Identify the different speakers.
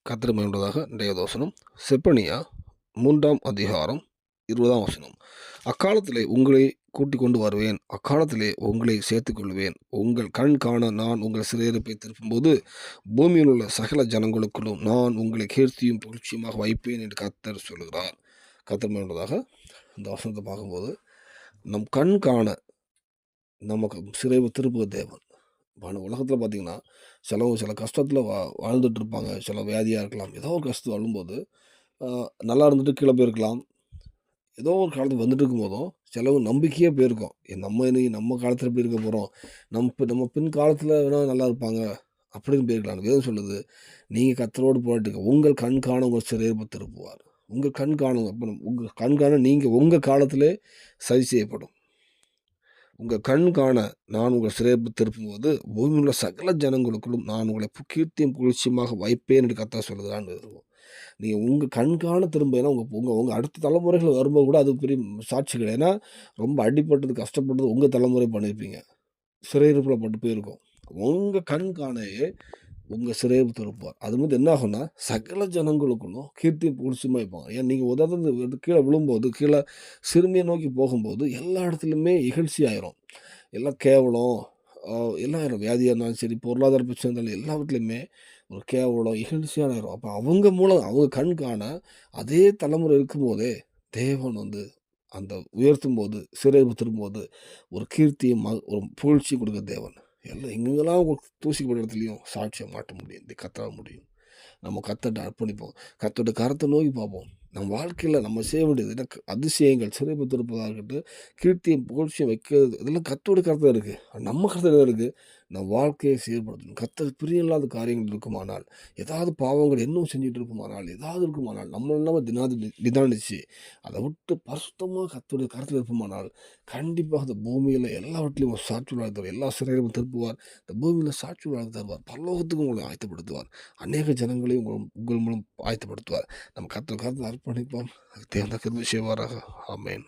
Speaker 1: கர்த்தருக்கு மகிமையுண்டாதாக. இன்றைய வசனம் செப்பனியா 3ஆம் அதிகாரம் 20ஆம் வசனம். அக்காலத்திலே உங்களை கூட்டிக் கொண்டு வருவேன், அக்காலத்திலே உங்களை சேர்த்துக் கொள்வேன். உங்கள் கண் காண நான் உங்கள் சிறையிருப்பை திருப்பும்போது பூமியில் உள்ள சகல ஜனங்களுக்குள்ளும் நான் உங்களை கீர்த்தியும் புகழ்ச்சியுமாக வைப்பேன் என்று கர்த்தர் சொல்லுகிறார். கர்த்தர் மகிமையுண்டாதாக. இந்த வசனத்தை பார்க்கும்போது நம் கண் காண நமக்கு சிறைவு திருப்புக தேவன். உலகத்தில் பார்த்தீங்கன்னா சில கஷ்டத்தில் வாழ்ந்துட்டு இருப்பாங்க. சில வியாதியாக இருக்கலாம், ஏதோ ஒரு கஷ்டத்தில் வாழும்போது நல்லா இருந்துட்டு கீழே போயிருக்கலாம். ஏதோ ஒரு காலத்துக்கு வந்துட்டு இருக்கும்போதும் சிலவு நம்பிக்கையே போயிருக்கும். நம்ம காலத்தில் எப்படி இருக்க போகிறோம், நம்ம பின் காலத்தில் வேணால் நல்லா இருப்பாங்க அப்படின்னு போயிருக்கலாம். வேதம் சொல்லுது, நீங்கள் கர்த்தரோடு போராட்டுங்க, உங்கள் கண் காண உங்கள் சிறையிருப்பை திருப்புவார். உங்கள் கண் காணுங்க. அப்போ உங்கள் கண் காண நீங்கள் உங்கள் காலத்திலே சரி செய்யப்படும். உங்கள் கண் காண நான் உங்கள் சிறையிருப்பை திருப்பும்போது பூமியில் உள்ள சகல ஜனங்களுக்குள்ளும் நான் உங்களை கீர்த்தியும் புகழ்ச்சியுமாக வைப்பேன் என்று கர்த்தர் சொல்லுகிறான்னு இருக்கும். நீங்கள் உங்கள் கண் காண திரும்ப, ஏன்னா உங்கள் அடுத்த தலைமுறைகள் வரும்போது கூட அது பெரிய சாட்சி கிடையாது. ஏன்னா ரொம்ப அடிப்பட்டது கஷ்டப்பட்டது உங்கள் தலைமுறை பண்ணியிருப்பீங்க, சிறையிருப்பில் பட்டு போயிருக்கும். உங்கள் கண் காணையே உங்கள் சிறையிருப்பு திருப்பார். அது வந்து என்ன ஆகும்னா சகல ஜனங்களுக்குள்ளும் கீர்த்தி புகழ்ச்சியுமா வைப்பாங்க. ஏன் நீங்கள் உதறது கீழே விழும்போது, கீழே சிறுமியை நோக்கி போகும்போது எல்லா இடத்துலையுமே இகழ்ச்சி ஆயிரும், எல்லாம் கேவலம், எல்லாம் ஆயிரும். வியாதியாக இருந்தாலும் சரி, பொருளாதார பிரச்சனை இருந்தாலும் எல்லாவற்றுலையுமே ஒரு கேவலம் இகழ்ச்சியான ஆயிரும். அப்போ அவங்க மூலம் அவங்க கண் காண அதே தலைமுறை இருக்கும்போதே தேவன் வந்து அந்த உயர்த்தும் போது, சிறையிருப்பு திரும்பும்போது ஒரு கீர்த்தியும் ஒரு புகழ்ச்சியும் கொடுக்குற தேவன். எல்லாம் எங்கெங்கெல்லாம் தூசிப்பட்ட இடத்துலையும் சாட்சியை மாட்ட முடியும், இந்த கத்தர முடியும். நம்ம கர்த்தர்ட்ட அர்ப்பணிப்போம், கர்த்தருடைய கரத்தை நோக்கி பார்ப்போம். நம்ம வாழ்க்கையில் நம்ம செய்ய வேண்டியது எனக்கு அதிசயங்கள், சிறைப்பட்டு இருப்பதாக இருக்கட்டும், கீர்த்தியும் புகழ்ச்சியும் வைக்கிறது, இதெல்லாம் கர்த்தருடைய கருத்தில் இருக்குது. நம்ம கருத்தில் என்ன இருக்குது? நம்ம வாழ்க்கையை சீர்படுத்தணும். கர்த்தர் பிரியமில்லாத காரியங்கள் இருக்குமானால், ஏதாவது பாவங்கள் இன்னும் செஞ்சுட்டு இருக்குமானால், ஏதாவது இருக்குமானால், நம்ம இல்லாமல் நிதானிச்சு அதை விட்டு பரிசுத்தமாக கர்த்தருடைய கருத்தில் இருப்போமானால், கண்டிப்பாக இந்த பூமியில் எல்லாவற்றிலையும் ஒரு சாட்சி தருவார். எல்லா சிறையிலும் திருப்புவார். இந்த பூமியில் சாட்சி தருவார். பரலோகத்துக்கு உங்களை ஆயத்தப்படுத்துவார். அநேக ஜனங்களையும் உங்கள் மூலம் ஆயத்தப்படுத்துவார். நம்ம கர்த்தர் கருத்தில் அர்ப்பணிப்போம். தேவன் கிருபை செய்வாராக. ஆமென்.